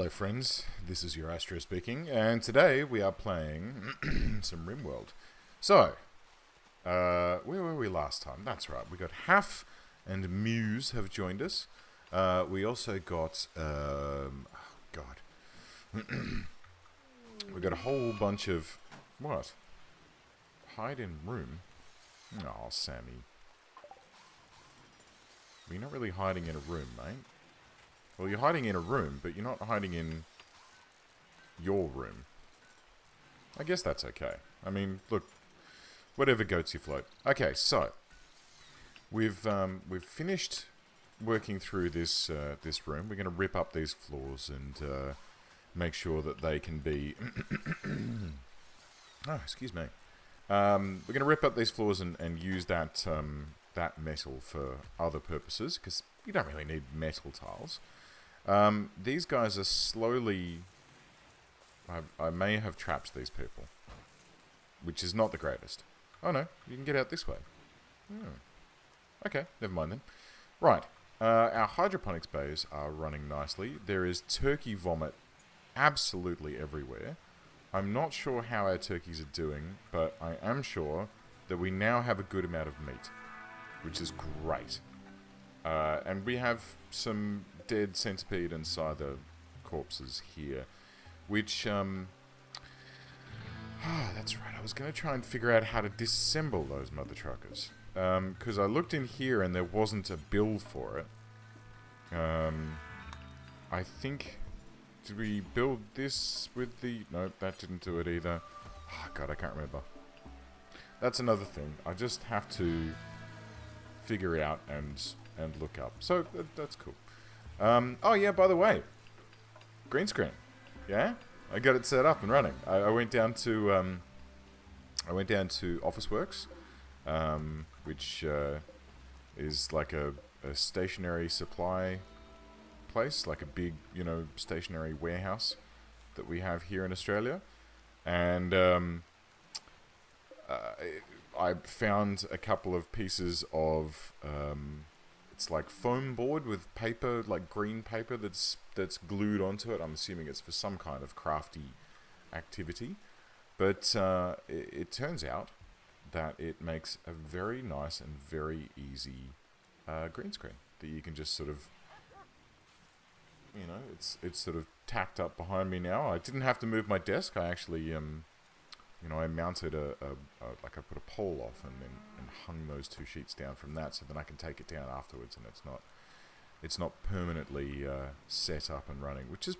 Hello friends, this is your Astro speaking, and today we are playing some Rimworld. So, where were we last time? That's right, we got Half and Muse have joined us. We also got, oh god, we got a whole bunch of, what? Hide in room? Oh, Sammy. Well, you're not really hiding in a room, mate. Well, you're hiding in a room, but you're not hiding in your room. I guess that's okay. I mean, look, whatever goats you float. Okay, so we've finished working through this this room. We're going to rip up these floors and make sure that they can be. Oh, excuse me. We're going to rip up these floors and use that that metal for other purposes because you don't really need metal tiles. These guys are slowly... I may have trapped these people, which is not the greatest. Oh no, you can get out this way. Okay, never mind then. Right, our hydroponics bays are running nicely. There is turkey vomit absolutely everywhere. I'm not sure how our turkeys are doing, but I am sure that we now have a good amount of meat, which is great. And we have some dead centipede and scyther corpses here, which, that's right, I was going to try and figure out how to disassemble those mother truckers, because I looked in here and there wasn't a build for it. I think, did we build this with the, no, that didn't do it either. Oh god, I can't remember. That's another thing, I just have to figure out and look up, so that's cool. Oh yeah, by the way, green screen. Yeah, I got it set up and running. I went down to Officeworks, which is like a stationary supply place, like a big, you know, stationary warehouse that we have here in Australia, and I found a couple of pieces of it's like foam board with paper, like green paper that's glued onto it. I'm assuming it's for some kind of crafty activity. But it turns out that it makes a very nice and very easy green screen that you can just sort of, you know, it's sort of tacked up behind me now. I didn't have to move my desk. I actually, you know, I mounted like I put a pole off and hung those two sheets down from that, so then I can take it down afterwards, and it's not permanently set up and running, which is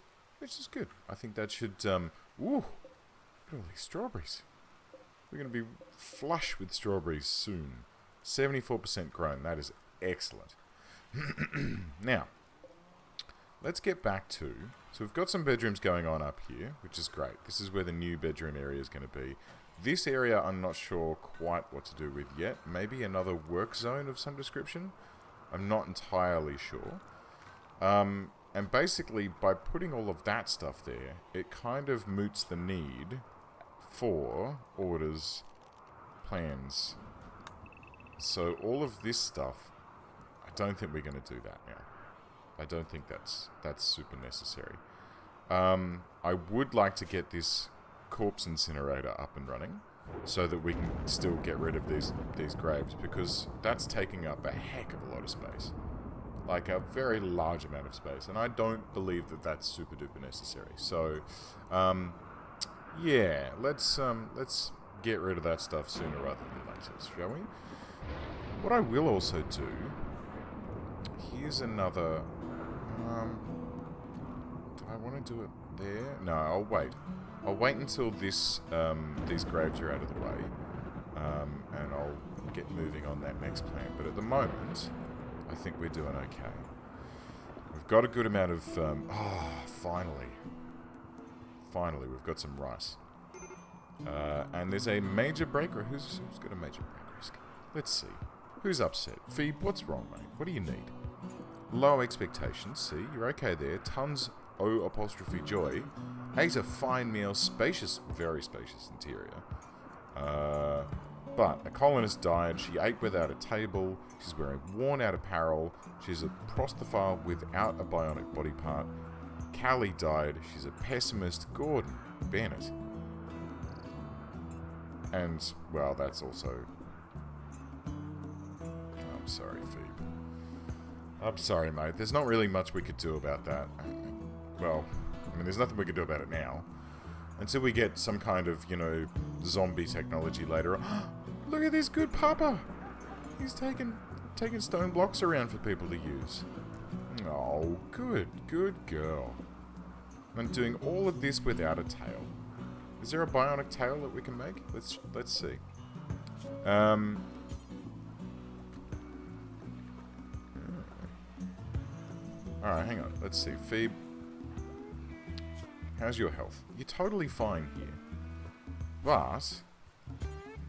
good. I think that should. Ooh, look at all these strawberries. We're going to be flush with strawberries soon. 74% grown. That is excellent. Now, let's get back to... So we've got some bedrooms going on up here, which is great. This is where the new bedroom area is going to be. This area I'm not sure quite what to do with yet. Maybe another work zone of some description? I'm not entirely sure. And basically, by putting all of that stuff there, it kind of moots the need for orders, plans. So all of this stuff, I don't think we're going to do that now. I don't think that's super necessary. I would like to get this corpse incinerator up and running so that we can still get rid of these graves, because that's taking up a heck of a lot of space. Like a very large amount of space, and I don't believe that that's super duper necessary. So, yeah, let's get rid of that stuff sooner rather than later, shall we? What I will also do, here's another... do I want to do it there? No, I'll wait. I'll wait until this these graves are out of the way, and I'll get moving on that next plan. But at the moment, I think we're doing okay. We've got a good amount of... finally. Finally, we've got some rice. And there's a major breaker. Who's got a major break risk? Let's see. Who's upset? Phoebe, what's wrong, mate? What do you need? Low expectations. See, you're okay there. Tons O' joy. Ate a fine meal. Spacious, very spacious interior. But a colonist died. She ate without a table. She's wearing worn out apparel. She's a prosthephile without a bionic body part. Callie died. She's a pessimist. Gordon. Bennett. And, well, that's also... I'm sorry, Phoebe. I'm sorry, mate. There's not really much we could do about that. Well, I mean, there's nothing we could do about it now. Until we get some kind of, you know, zombie technology later on. Look at this good papa! He's taking stone blocks around for people to use. Oh, good girl. And doing all of this without a tail. Is there a bionic tail that we can make? Let's see. Alright, hang on. Let's see. Phoebe. How's your health? You're totally fine here. But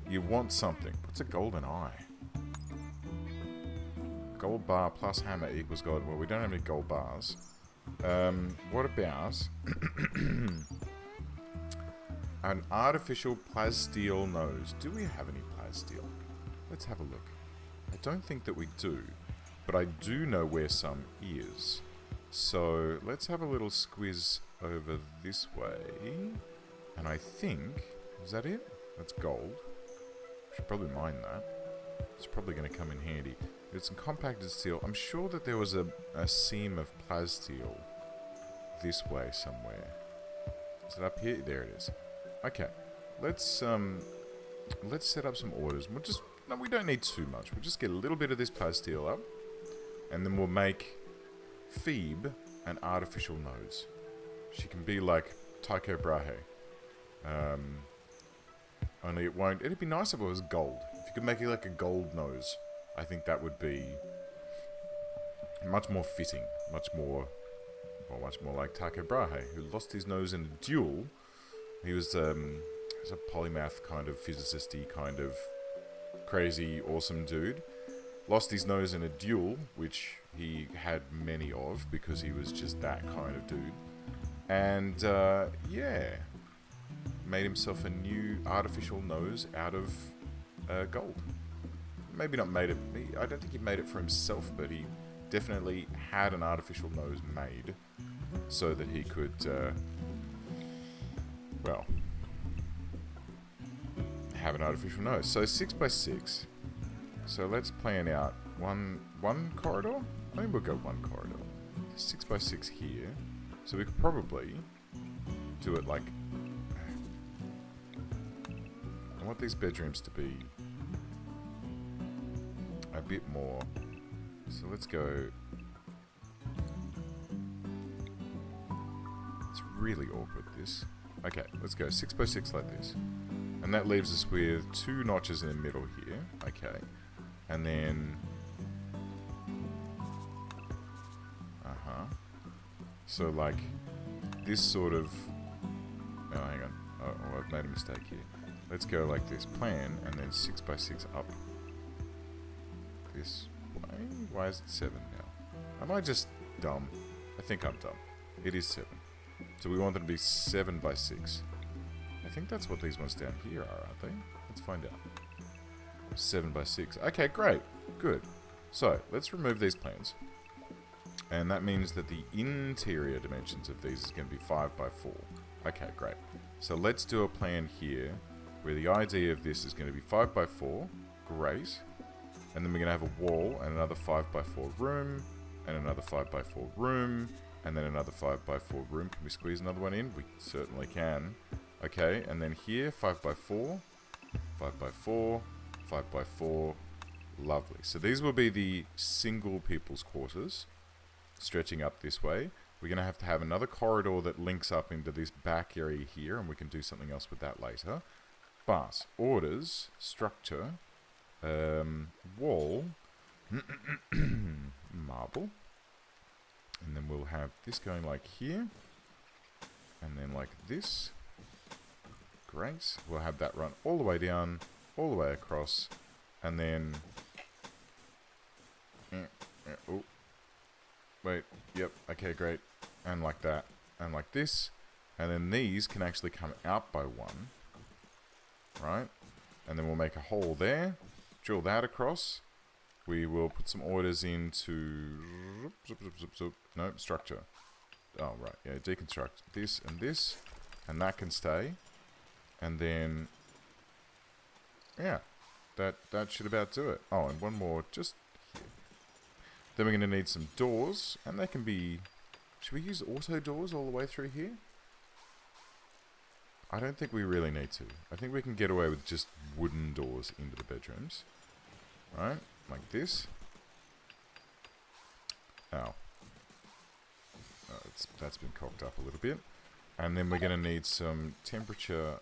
you want something. What's a golden eye? Gold bar plus hammer equals gold. Well, we don't have any gold bars. What about an artificial plasteel nose? Do we have any plasteel? Let's have a look. I don't think that we do, but I do know where some is. So let's have a little squiz over this way. And I think, is that it? That's gold. Should probably mine that. It's probably going to come in handy. It's some compacted steel. I'm sure that there was a seam of plasteel this way somewhere. Is it up here? There it is. Okay. Let's set up some orders. We don't need too much. We'll just get a little bit of this plasteel up, and then we'll make Phoebe an artificial nose. She can be like Tycho Brahe. Only it won't. It'd be nice if it was gold. If you could make it like a gold nose, I think that would be much more fitting. Much more like Tycho Brahe, who lost his nose in a duel. He was a polymath kind of physicist-y kind of crazy, awesome dude. Lost his nose in a duel, which he had many of because he was just that kind of dude. And, yeah. Made himself a new artificial nose out of gold. Maybe not made it... I don't think he made it for himself, but he definitely had an artificial nose made so that he could, well, have an artificial nose. So 6x6. So let's plan out one corridor. I think we'll go one corridor. 6x6 here. So we could probably do it like... I want these bedrooms to be a bit more. So let's go... It's really awkward, this. Okay, let's go 6x6 like this. And that leaves us with 2 notches in the middle here. Okay. And then... So like, this sort of... Oh, hang on. Oh, I've made a mistake here. Let's go like this. Plan, and then 6x6 up. This way? Why is it 7 now? Am I just dumb? I think I'm dumb. It is 7. So we want them to be 7x6. I think that's what these ones down here are, aren't they? Let's find out. 7x6. Okay, great. Good. So, let's remove these plans. And that means that the interior dimensions of these is going to be 5x4. Okay, great. So let's do a plan here where the idea of this is going to be 5x4. Great. And then we're going to have a wall and another 5x4 room and another 5x4 room and then another 5x4 room. Can we squeeze another one in? We certainly can. Okay, and then here 5x4, 5x4, 5x4. Lovely. So these will be the single people's quarters. Stretching up this way. We're going to have another corridor that links up into this back area here, and we can do something else with that later. But, orders, structure, wall, marble, and then we'll have this going like here, and then like this. Great. We'll have that run all the way down, all the way across, and then... Oh. Wait, yep, okay, great. And like that, and like this. And then these can actually come out by 1. Right? And then we'll make a hole there. Drill that across. We will put some orders into... No, structure. Oh, right. Yeah, deconstruct this, and that can stay. And then, yeah, that should about do it. Oh, and one more just here. Then we're going to need some doors, and they can be... Should we use auto doors all the way through here? I don't think we really need to. I think we can get away with just wooden doors into the bedrooms. Right? Like this. Ow. That's been cocked up a little bit. And then we're going to need some temperature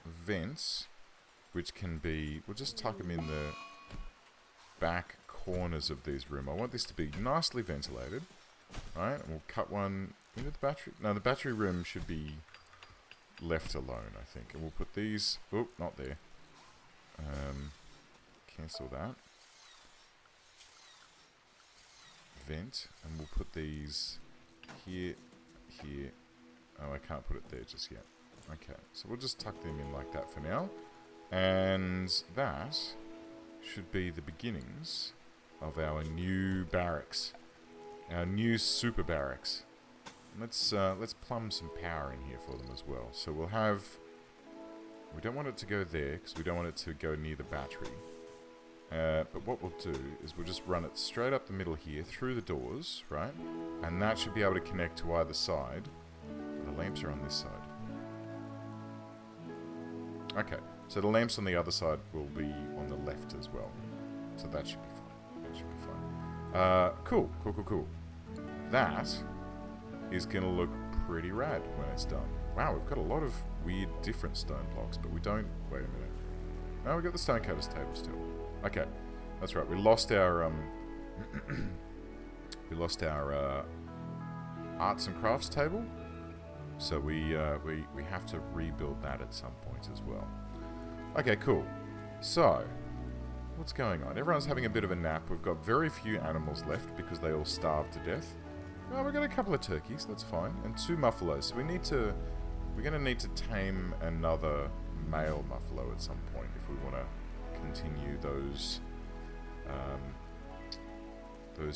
vents, which can be... We'll just tuck them in the back corners of these rooms. I want this to be nicely ventilated. Right? And we'll cut one into the battery... No, the battery room should be left alone, I think. And we'll put these... Oh, not there. Cancel that. Vent. And we'll put these here, here. Oh, I can't put it there just yet. Okay, so we'll just tuck them in like that for now. And that should be the beginnings of our new barracks. Our new super barracks. Let's plumb some power in here for them as well. So we'll have... We don't want it to go there, because we don't want it to go near the battery. But what we'll do is we'll just run it straight up the middle here, through the doors, right? And that should be able to connect to either side. The lamps are on this side. Okay, so the lamps on the other side will be on the left as well. So that should be fine. That should be fine. Cool. That is going to look pretty rad when it's done. Wow, we've got a lot of weird different stone blocks, but we don't... Wait a minute. No, we've got the stonecutter's table still. Okay, that's right. We lost our arts and crafts table, so we have to rebuild that at some point as well. Okay, cool. So, what's going on? Everyone's having a bit of a nap. We've got very few animals left because they all starved to death. Oh, we've got a couple of turkeys. That's fine, and 2 muffalos. So we're going to need to tame another male muffalo at some point if we want to continue those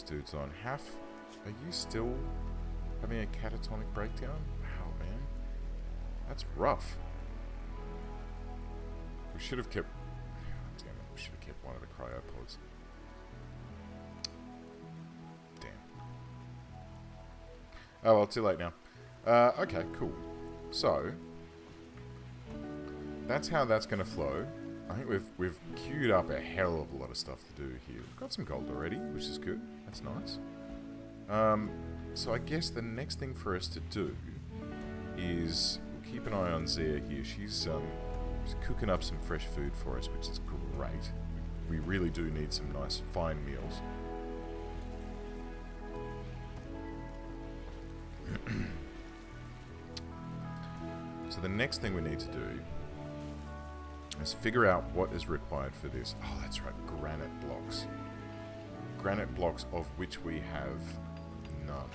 dudes on. Half, are you still having a catatonic breakdown? Wow, man, that's rough. We should have kept... Damn it, we should have kept one of the cryopods. Damn. Oh well, too late now. Okay, cool. So that's how that's going to flow. I think we've queued up a hell of a lot of stuff to do here. We've got some gold already, which is good. That's nice. So I guess the next thing for us to do is we'll keep an eye on Zia here. She's cooking up some fresh food for us, which is great. We really do need some nice fine meals. So the next thing we need to do is figure out what is required for this. Oh, that's right, granite blocks. Granite blocks of which we have none.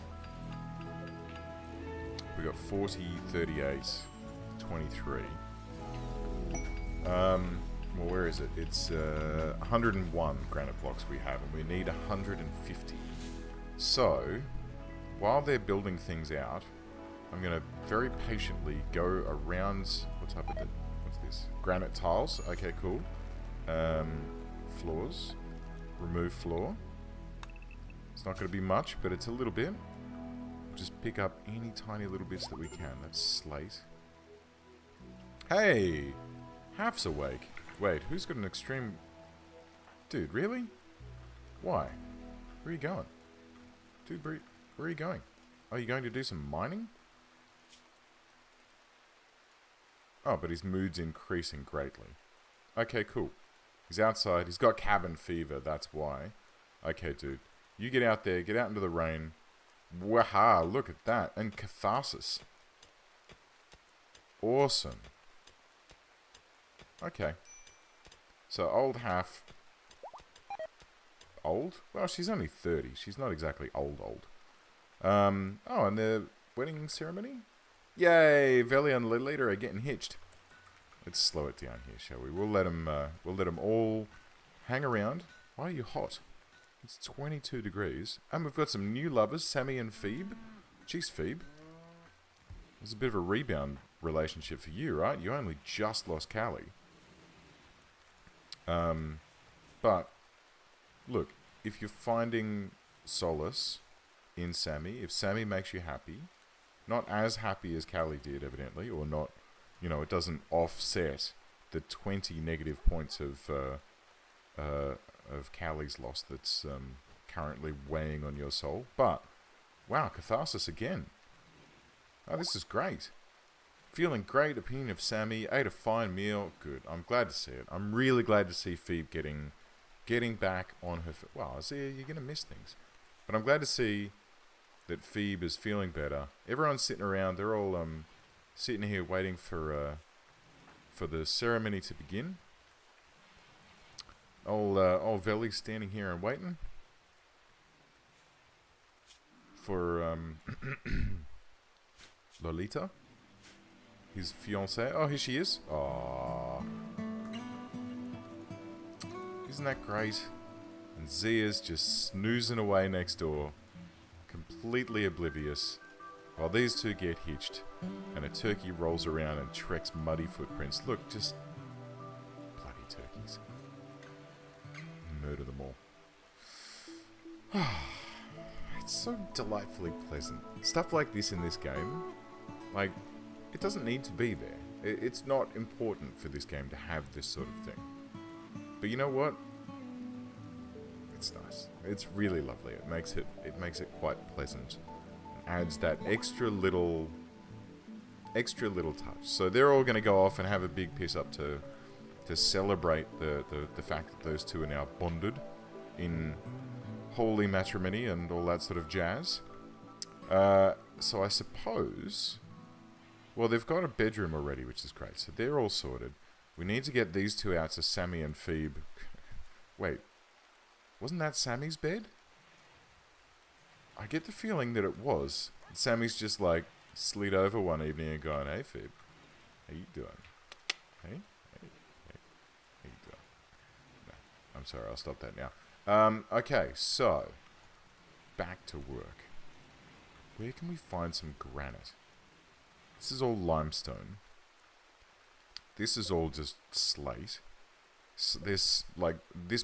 We got 40, 38, 23. Well, where is it? It's 101 granite blocks we have, and we need 150. So, while they're building things out, I'm going to very patiently go around... What type of... What's this? Granite tiles. Okay, cool. Floors. Remove floor. It's not going to be much, but it's a little bit. Just pick up any tiny little bits that we can. That's slate. Hey! Half's awake. Wait, who's got an extreme... Dude, really? Why? Where are you going? Dude, where are you going? Are you going to do some mining? Oh, but his mood's increasing greatly. Okay, cool. He's outside. He's got cabin fever, that's why. Okay, dude. You get out there. Get out into the rain. Waha, look at that. And catharsis. Awesome. Okay. So, old half... Old? Well, she's only 30. She's not exactly old. Oh, and the wedding ceremony? Yay! Veli and Lolita are getting hitched. Let's slow it down here, shall we? We'll let them all hang around. Why are you hot? It's 22 degrees. And we've got some new lovers, Sammy and Phoebe. Jeez, Phoebe. There's a bit of a rebound relationship for you, right? You only just lost Callie. But, look, if you're finding solace in Sammy, if Sammy makes you happy, not as happy as Callie did, evidently, or not, you know, it doesn't offset the 20 negative points of Callie's loss that's currently weighing on your soul. But, wow, catharsis again. Oh, this is great. Feeling great, opinion of Sammy, ate a fine meal, good. I'm glad to see it. I'm really glad to see Phoebe getting back on her feet. Wow, see, you're going to miss things. But I'm glad to see that Phoebe is feeling better. Everyone's sitting around, they're all sitting here waiting for the ceremony to begin. Old Veli's standing here and waiting for Lolita, his fiancée. Oh, here she is. Aww. Isn't that great? And Zia's just snoozing away next door, completely oblivious, while these two get hitched, and a turkey rolls around and treks muddy footprints. Look, just bloody turkeys. Murder them all. It's so delightfully pleasant. Stuff like this in this game, like, it doesn't need to be there. It's not important for this game to have this sort of thing. But you know what? It's nice. It's really lovely. It makes it quite pleasant. And adds that extra little touch. So they're all going to go off and have a big piss up to celebrate the fact that those two are now bonded in holy matrimony and all that sort of jazz. So I suppose, well, they've got a bedroom already, which is great. So they're all sorted. We need to get these two out to Sammy and Phoebe. Wait, wasn't that Sammy's bed? I get the feeling that it was. Sammy's just like slid over one evening and going, "Hey Phoebe, how you doing? Hey, how you doing?" No, I'm sorry, I'll stop that now. Okay, so back to work. Where can we find some granite? This is all limestone. This is all just slate. So this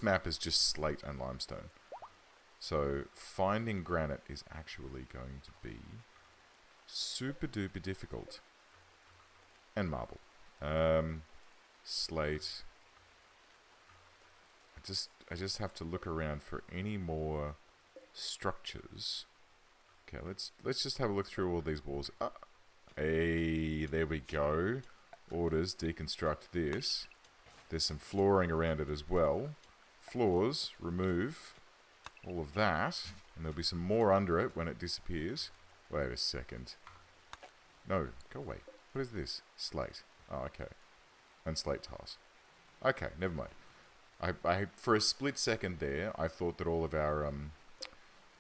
map is just slate and limestone. So finding granite is actually going to be super duper difficult. And marble. Slate. I just have to look around for any more structures. Okay, let's just have a look through all these walls. Hey, there we go. Orders, deconstruct this. There's some flooring around it as well. Floors, remove all of that. And there'll be some more under it when it disappears. Wait a second. No, go away. What is this? Slate. Oh, okay. And slate tiles. Okay, never mind. I for a split second there, I thought that all of our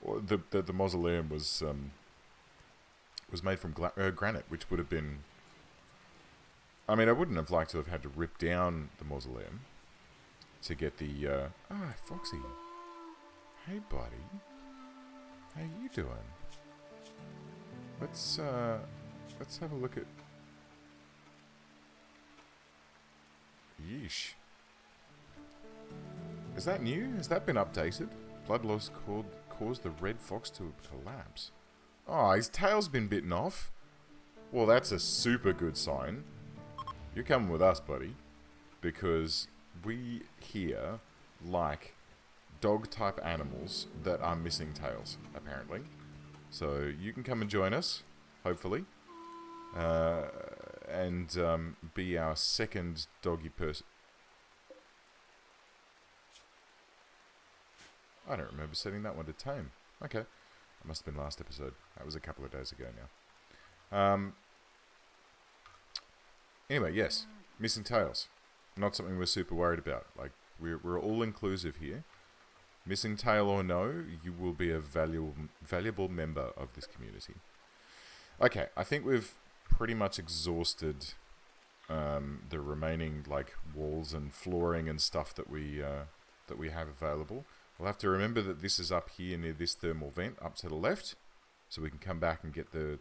the mausoleum was made from granite, which would have been. I mean, I wouldn't have liked to have had to rip down the mausoleum to get the. Foxy. Hey, buddy. How you doing? Let's have a look at. Yeesh. Is that new? Has that been updated? Blood loss caused the red fox to collapse. Oh, his tail's been bitten off. Well, that's a super good sign. You're coming with us, buddy. Because we here like dog-type animals that are missing tails, apparently. So you can come and join us, hopefully. And be our second doggy person. I don't remember setting that one to tame. Okay. That must have been last episode. That was a couple of days ago now. Anyway, yes. Missing tails. Not something we're super worried about. Like, we're all inclusive here. Missing tail or no, you will be a valuable member of this community. Okay, I think we've pretty much exhausted the remaining, like, walls and flooring and stuff that we have available. We'll have to remember that this is up here near this thermal vent, up to the left, so we can come back and get the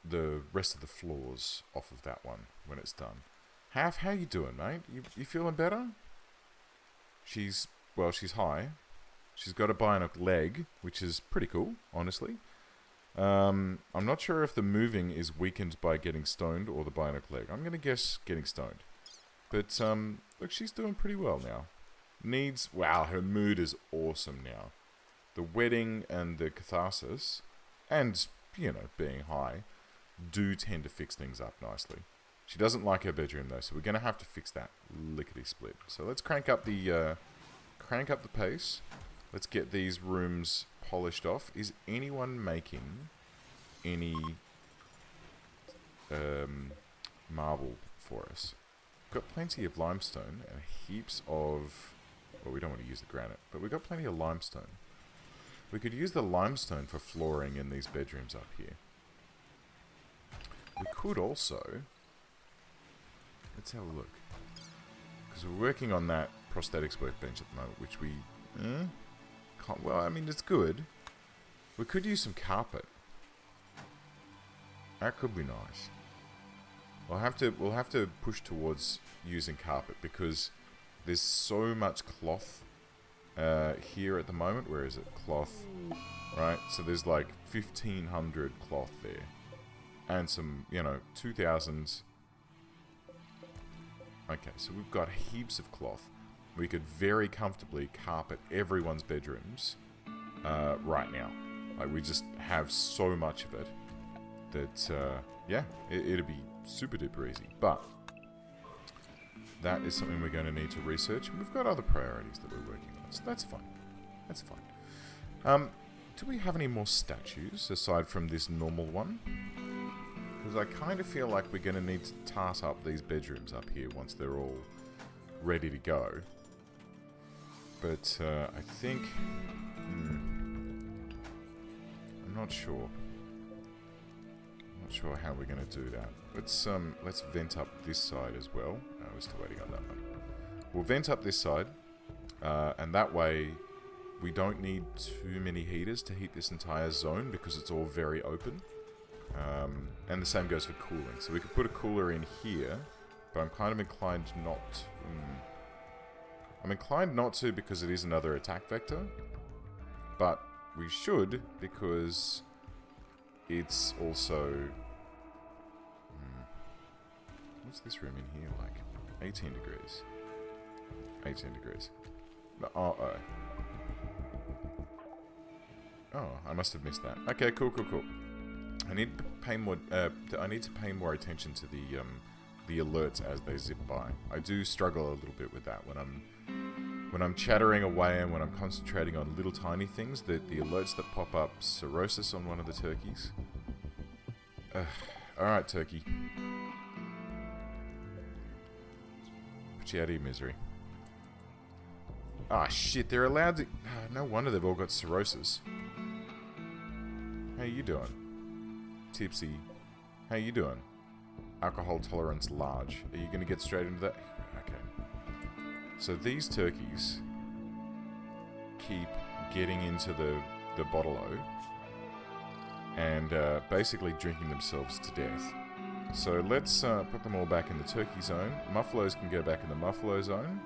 the rest of the floors off of that one when it's done. How you doing, mate? You feeling better? She's high. She's got a bionic leg, which is pretty cool, honestly. I'm not sure if the moving is weakened by getting stoned or the bionic leg. I'm going to guess getting stoned. But, look, she's doing pretty well now. Wow, her mood is awesome now. The wedding and the catharsis, and, you know, being high, do tend to fix things up nicely. She doesn't like her bedroom, though, so we're going to have to fix that lickety-split. So let's crank up the pace. Let's get these rooms polished off. Is anyone making any marble for us? We've got plenty of limestone and heaps of... Well, we don't want to use the granite, but we've got plenty of limestone. We could use the limestone for flooring in these bedrooms up here. We could also... Let's have a look. Because we're working on that prosthetics workbench at the moment, which we... can't, well, I mean, it's good. We could use some carpet. That could be nice. We'll have to push towards using carpet because there's so much cloth here at the moment. Where is it? Cloth. Right? So there's like 1,500 cloth there. And some, 2,000... Okay, so we've got heaps of cloth. We could very comfortably carpet everyone's bedrooms right now. Like, we just have so much of it that, yeah, it'd be super duper easy. But that is something we're going to need to research. We've got other priorities that we're working on, so that's fine. That's fine. Do we have any more statues aside from this normal one? Because I kind of feel like we're going to need to tart up these bedrooms up here once they're all ready to go. But I think... I'm not sure. I'm not sure how we're going to do that. Let's vent up this side as well. Oh, we're still waiting on that one. We'll vent up this side, and that way we don't need too many heaters to heat this entire zone because it's all very open. And the same goes for cooling. So we could put a cooler in here, but I'm kind of inclined not... I'm inclined not to because it is another attack vector, but we should because it's also... What's this room in here like? 18 degrees. 18 degrees. Oh, I must have missed that. Okay, cool. I need to pay more attention to the alerts as they zip by. I do struggle a little bit with that when I'm chattering away and when I'm concentrating on little tiny things. The alerts that pop up, cirrhosis on one of the turkeys. All right, turkey. Put you out of your misery. Ah, shit! They're allowed to. No wonder they've all got cirrhosis. How you doing? Tipsy. How you doing? Alcohol tolerance large. Are you going to get straight into that? Okay. So these turkeys keep getting into the bottle-o and basically drinking themselves to death. So let's put them all back in the turkey zone. Muffaloes can go back in the muffalo zone.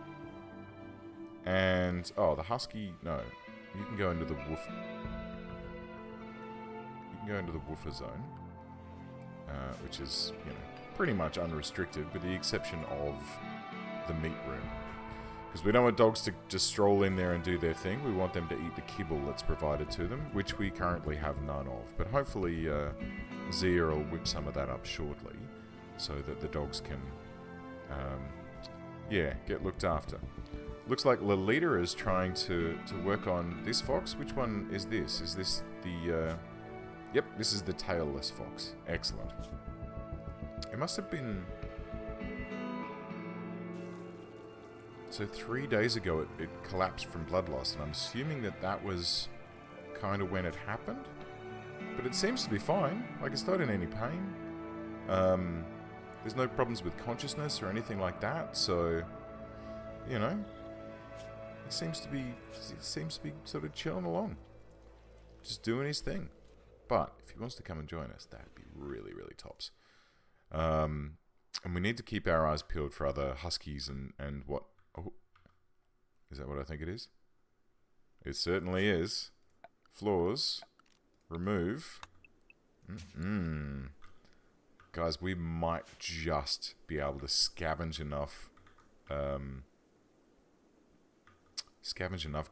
And, oh, the husky, no. You can go into the woof. You can go into the woofer zone. Which is, pretty much unrestricted, with the exception of the meat room. Because we don't want dogs to just stroll in there and do their thing. We want them to eat the kibble that's provided to them, which we currently have none of. But hopefully Zia will whip some of that up shortly, so that the dogs can, get looked after. Looks like Lolita is trying to work on this fox. Which one is this? Is this the... Yep, this is the tailless fox. Excellent. It must have been... So 3 days ago it collapsed from blood loss, and I'm assuming that was kind of when it happened. But it seems to be fine. Like, it's not in any pain. There's no problems with consciousness or anything like that, so... He seems to be sort of chilling along. Just doing his thing. But if he wants to come and join us, that'd be really, really tops. And we need to keep our eyes peeled for other huskies and what... Oh, is that what I think it is? It certainly is. Floors. Remove. Guys, we might just be able to scavenge enough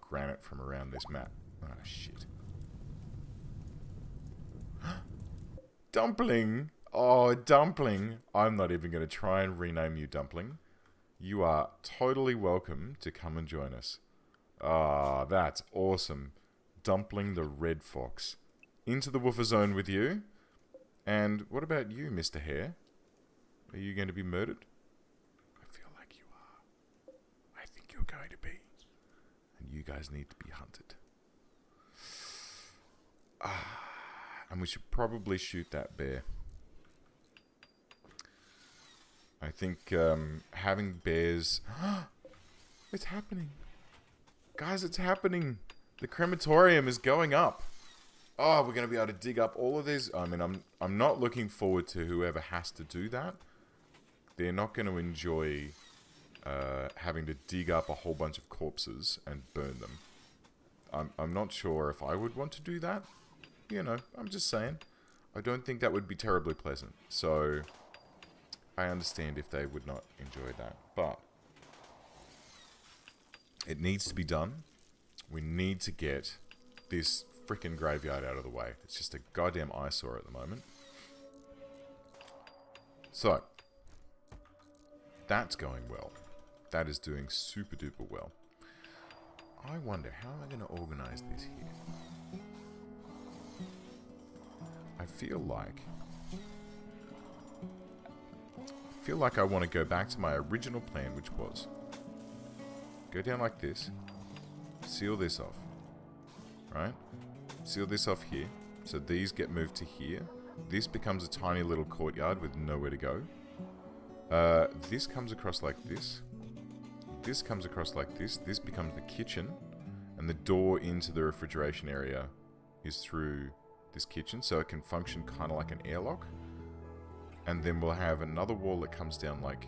granite from around this map. Oh, shit. Dumpling! Oh, Dumpling! I'm not even going to try and rename you Dumpling. You are totally welcome to come and join us. Ah, that's awesome. Dumpling the Red Fox. Into the woofer zone with you. And what about you, Mr. Hare? Are you going to be murdered? I feel like you are. I think you're going to be. And you guys need to be hunted. And we should probably shoot that bear. I think having bears... It's happening. Guys, it's happening. The crematorium is going up. Oh, we're going to be able to dig up all of these. I mean, I'm not looking forward to whoever has to do that. They're not going to enjoy having to dig up a whole bunch of corpses and burn them. I'm not sure if I would want to do that. You know, I'm just saying. I don't think that would be terribly pleasant. So, I understand if they would not enjoy that. But, it needs to be done. We need to get this freaking graveyard out of the way. It's just a goddamn eyesore at the moment. So, that's going well. That is doing super duper well. I wonder, how am I going to organize this here? I feel like I want to go back to my original plan, which was go down like this, seal this off, right? Seal this off here, so these get moved to here. This becomes a tiny little courtyard with nowhere to go. This comes across like this. This comes across like this. This becomes the kitchen, and the door into the refrigeration area is through this kitchen, so it can function kind of like an airlock. And then we'll have another wall that comes down like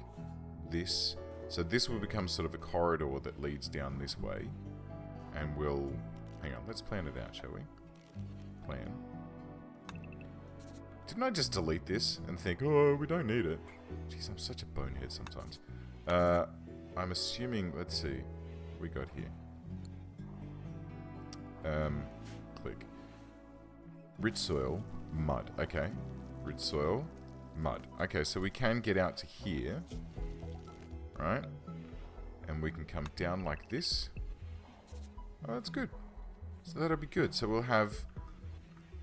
this. So this will become sort of a corridor that leads down this way. And we'll... Hang on, let's plan it out, shall we? Plan. Didn't I just delete this and think, oh, we don't need it? Jeez, I'm such a bonehead sometimes. I'm assuming... Let's see. What we got here. Click. Rich soil, mud. Okay. Rich soil, mud. Okay, so we can get out to here. Right? And we can come down like this. Oh, that's good. So that'll be good. So we'll have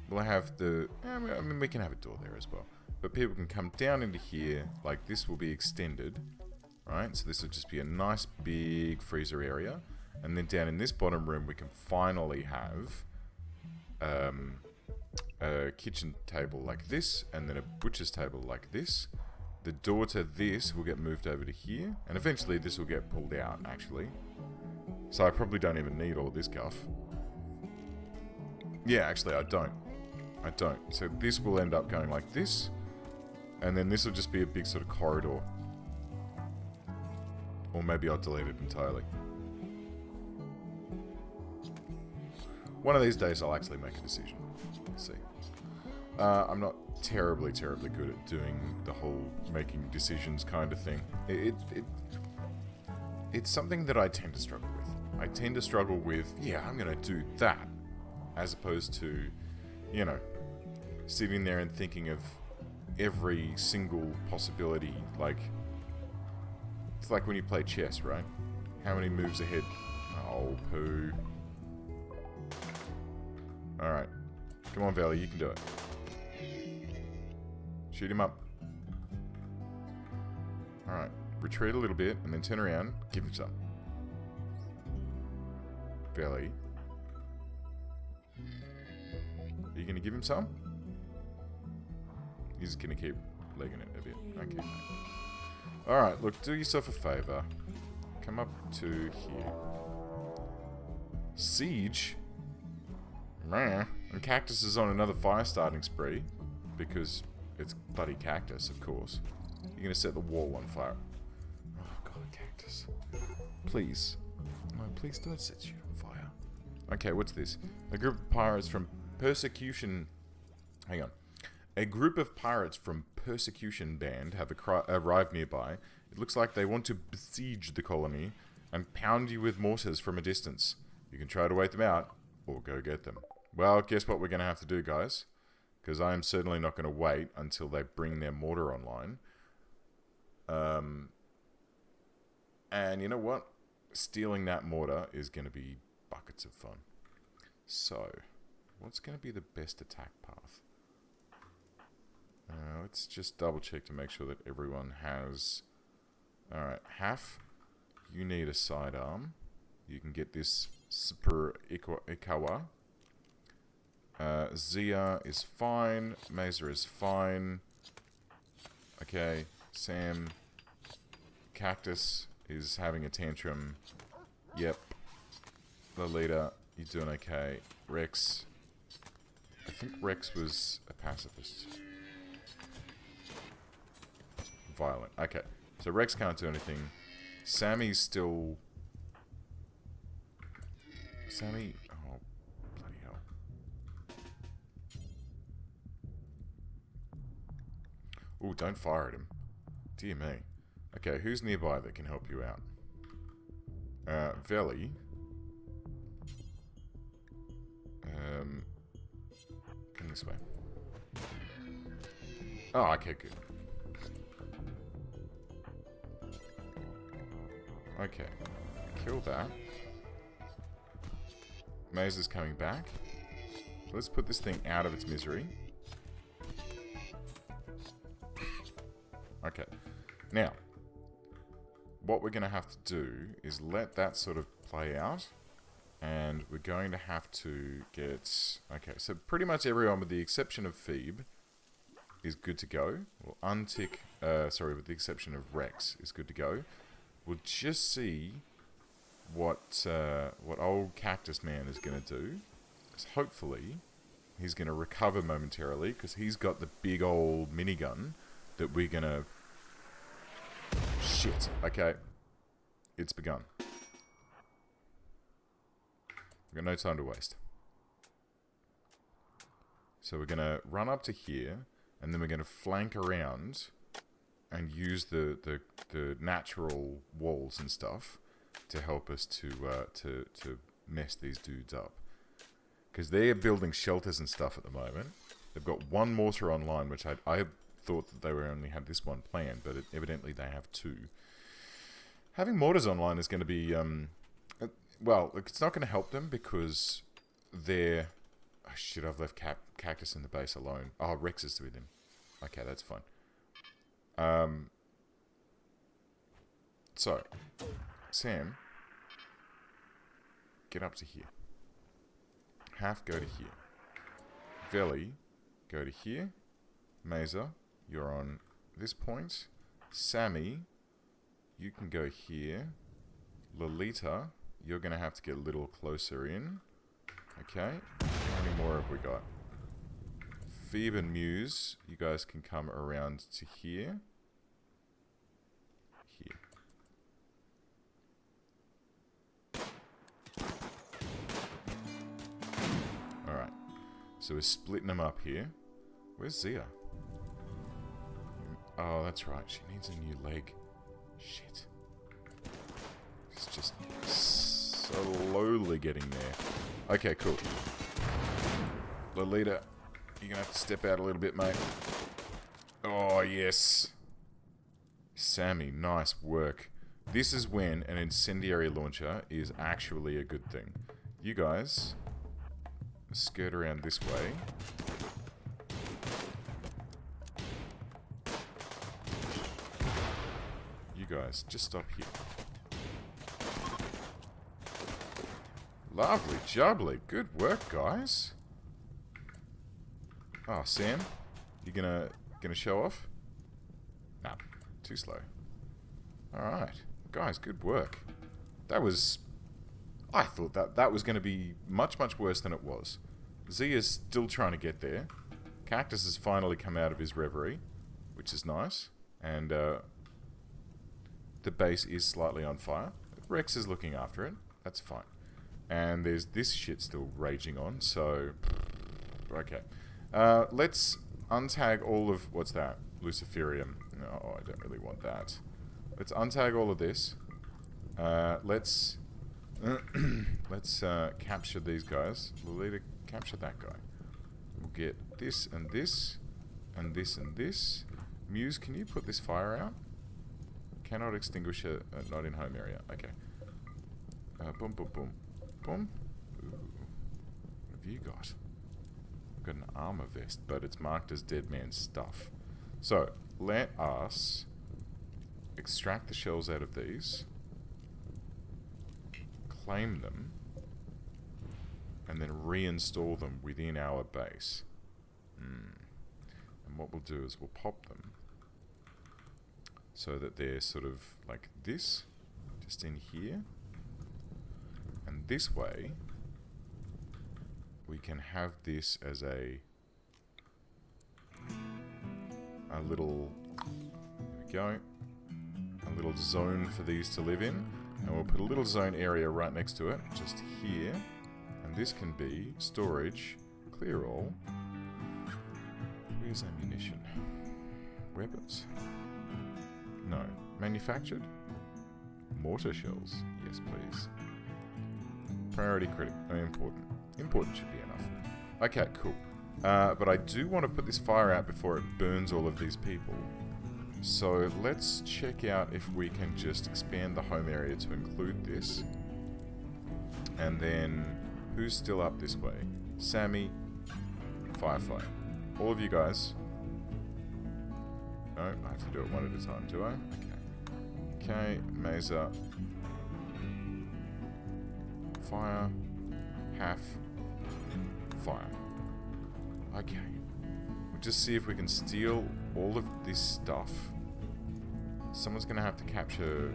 the... I mean, we can have a door there as well. But people can come down into here. Like, this will be extended. Right? So this will just be a nice big freezer area. And then down in this bottom room, we can finally have... a kitchen table like this, and then a butcher's table like this. The door to this will get moved over to here, and eventually this will get pulled out, actually. So I probably don't even need all this guff. Yeah, actually I don't. So this will end up going like this, and then this will just be a big sort of corridor. Or maybe I'll delete it entirely. One of these days I'll actually make a decision. Let's see. I'm not terribly good at doing the whole making decisions kind of thing. It's something that I tend to struggle with. I tend to struggle with, yeah, I'm going to do that. As opposed to, you know, sitting there and thinking of every single possibility. Like, it's like when you play chess, right? How many moves ahead? Oh, poo. Alright. Come on, Valley, you can do it. Shoot him up. Alright. Retreat a little bit, and then turn around. Give him some. Valley. Are you going to give him some? He's going to keep legging it a bit. Okay. Alright, look, do yourself a favour. Come up to here. Siege? And Cactus is on another fire starting spree. Because it's bloody Cactus, of course. You're going to set the wall on fire. Oh, God, Cactus. Please. No, please don't set you on fire. Okay, what's this? A group of pirates from Persecution... Hang on. A group of pirates from Persecution Band have arrived nearby. It looks like they want to besiege the colony and pound you with mortars from a distance. You can try to wait them out, or go get them. Well, guess what we're going to have to do, guys? Because I am certainly not going to wait until they bring their mortar online. And you know what? Stealing that mortar is going to be buckets of fun. So, what's going to be the best attack path? Let's just double check to make sure that everyone has... Alright, Half, you need a sidearm. You can get this Super Ikawa. Zia is fine. Mesa is fine. Okay, Sam. Cactus is having a tantrum. Yep. The leader, you're doing okay. Rex. I think Rex was a pacifist. Violent. Okay. So Rex can't do anything. Sammy's still... Sammy... Oh, bloody hell. Ooh, don't fire at him. Dear me. Okay, who's nearby that can help you out? Veli. Come this way. Oh, okay, good. Okay. Kill that. Maze is coming back. Let's put this thing out of its misery. Okay. Now, what we're going to have to do is let that sort of play out. And we're going to have to get... Okay, so pretty much everyone with the exception of Phoebe is good to go. We'll untick... sorry, with the exception of Rex is good to go. We'll just see what old Cactus Man is going to do. Because hopefully he's going to recover momentarily because he's got the big old minigun that we're going to... Shit. Okay. It's begun. We've got no time to waste. So we're going to run up to here and then we're going to flank around and use the natural walls and stuff to help us to mess these dudes up. Because they're building shelters and stuff at the moment. They've got one mortar online, which I thought that they only had this one planned, but evidently they have two. Having mortars online is going to be... well, it's not going to help them because they're... Oh shit, I've left Cactus in the base alone. Oh, Rex is with him. Okay, that's fine. So, Sam, get up to here. Half, go to here. Veli, go to here. Mesa, you're on this point. Sammy, you can go here. Lolita, you're going to have to get a little closer in. Okay, how many more have we got? Phoebe and Muse, you guys can come around to here. Here. Alright, so we're splitting them up here. Where's Zia? Oh, that's right, she needs a new leg. Shit. It's just slowly getting there. Okay, cool. Lolita, you're gonna have to step out a little bit, mate. Oh, yes. Sammy, nice work. This is when an incendiary launcher is actually a good thing. You guys skirt around this way. You guys, just stop here. Lovely jubbly. Good work, guys. Oh, Sam, you gonna show off? Nah, too slow. Alright. Guys, good work. That was... I thought that was going to be much, much worse than it was. Z is still trying to get there. Cactus has finally come out of his reverie, which is nice. And the base is slightly on fire. Rex is looking after it. That's fine. And there's this shit still raging on, so... Okay. Let's untag all of... What's that? Luciferium. No, I don't really want that. Let's untag all of this. Let's... let's capture these guys. Lolita, capture that guy. We'll get this and this and this and this. Muse, can you put this fire out? Cannot extinguish it. Not in home area. Okay. Boom, boom, boom. Boom. Ooh. What have you got? I've got an armor vest, but it's marked as dead man's stuff. So, let us extract the shells out of these. Claim them, and then reinstall them within our base. And what we'll do is we'll pop them so that they're sort of like this, just in here. And this way, we can have this as a little, there we go, a little zone for these to live in. And we'll put a little zone area right next to it, just here. And this can be storage, clear all. Where's ammunition? Weapons? No. Manufactured? Mortar shells? Yes, please. Priority critical. Important. Important should be enough. Okay, cool. But I do want to put this fire out before it burns all of these people. So let's check out if we can just expand the home area to include this. And then, who's still up this way? Sammy, Firefight. All of you guys. No, I have to do it one at a time, do I? Okay. Okay, Mesa. Fire. Half. Fire. Okay. We'll just see if we can steal all of this stuff. Someone's going to have to capture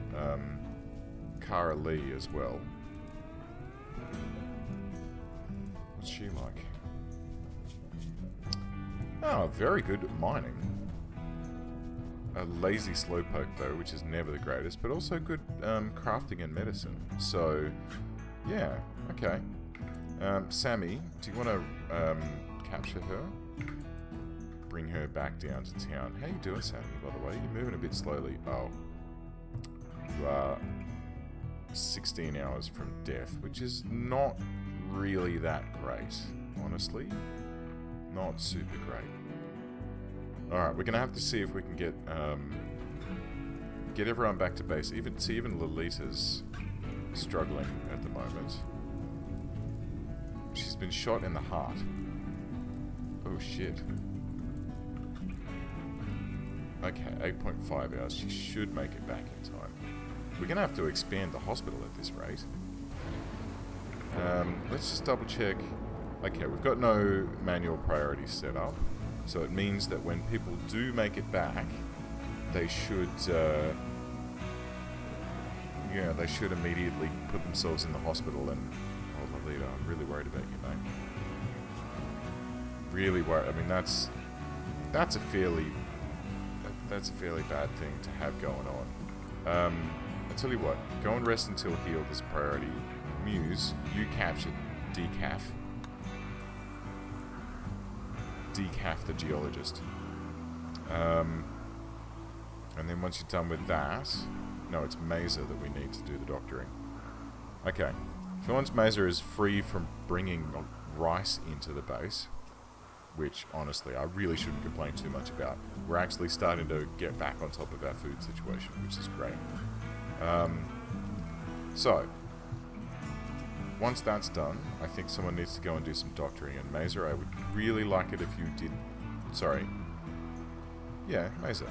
Cara Lee as well. What's she like? Oh, very good at mining. A lazy slowpoke though, which is never the greatest, but also good crafting and medicine. So, yeah, okay. Sammy, do you want to capture her? Bring her back down to town. How you doing, Sammy, by the way? You're moving a bit slowly. Oh. You are 16 hours from death, which is not really that great, honestly. Not super great. Alright, we're going to have to see if we can get everyone back to base. Even Lolita's struggling at the moment. She's been shot in the heart. Oh, shit. Okay, 8.5 hours. She should make it back in time. We're going to have to expand the hospital at this rate. Let's just double check. Okay, we've got no manual priorities set up. So it means that when people do make it back, they should, they should immediately put themselves in the hospital and... Oh, Lolita, I'm really worried about you, mate. Really worried. I mean, that's a fairly bad thing to have going on. I'll tell you what, go and rest until healed is a priority. Muse, you captured Decaf. Decaf the geologist. And then once you're done with that... No, it's Mesa that we need to do the doctoring. Okay. So once Mesa is free from bringing rice into the base, which, honestly, I really shouldn't complain too much about, we're actually starting to get back on top of our food situation, which is great. So, once that's done, I think someone needs to go and do some doctoring. And Mesa, I would really like it if you did... Sorry. Yeah, Mesa.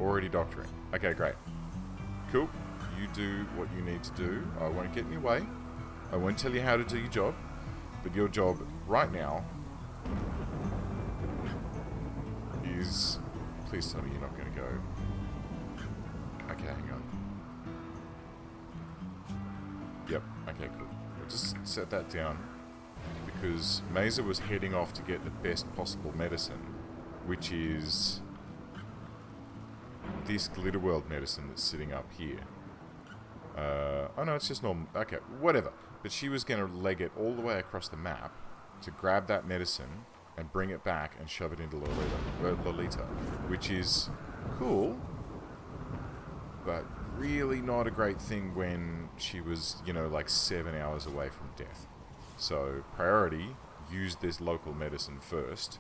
Already doctoring. Okay, great. Cool. You do what you need to do. I won't get in your way. I won't tell you how to do your job. But your job right now is... Please tell me you're not going to go... Okay, hang on. Yep, okay, cool. We'll just set that down. because Mesa was heading off to get the best possible medicine, which is this Glitterworld medicine that's sitting up here. Oh no, it's just normal. Okay, whatever. But she was going to leg it all the way across the map to grab that medicine and bring it back and shove it into Lolita, which is cool, but really not a great thing when she was, you know, like 7 hours away from death. So, priority, use this local medicine first,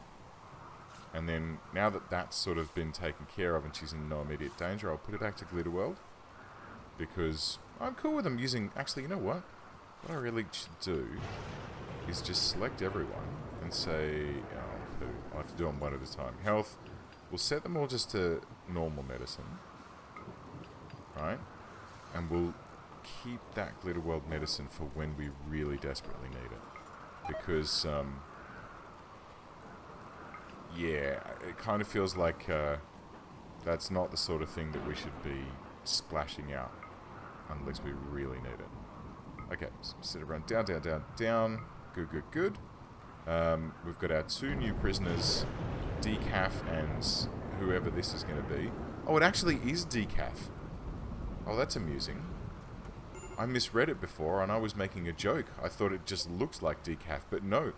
and then, now that that's sort of been taken care of and she's in no immediate danger, I'll put it back to Glitterworld, because I'm cool with them using... Actually, you know what? What I really should do is just select everyone and say... Oh, I'll have to do them one at a time. Health, we'll set them all just to normal medicine. Right? And we'll keep that Glitterworld medicine for when we really desperately need it. Because, yeah, it kind of feels like that's not the sort of thing that we should be splashing out unless we really need it. Okay, so sit around down, down, down, down. Good, good, good. We've got our 2 new prisoners, Decaf and whoever this is going to be. Oh, it actually is Decaf. Oh, that's amusing. I misread it before and I was making a joke. I thought it just looked like Decaf, but no.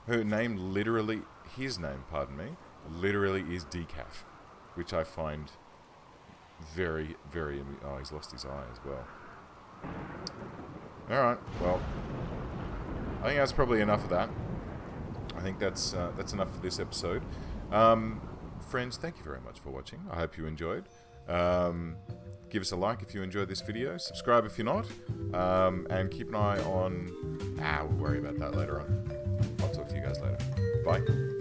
Her name literally, his name, pardon me, literally is Decaf, which I find very, very amusing. Oh, he's lost his eye as well. Alright, well, I think that's probably enough of that. I think that's enough for this episode. Friends, thank you very much for watching. I hope you enjoyed. Give us a like if you enjoyed this video. Subscribe if you're not. And keep an eye on... we'll worry about that later on. I'll talk to you guys later. Bye.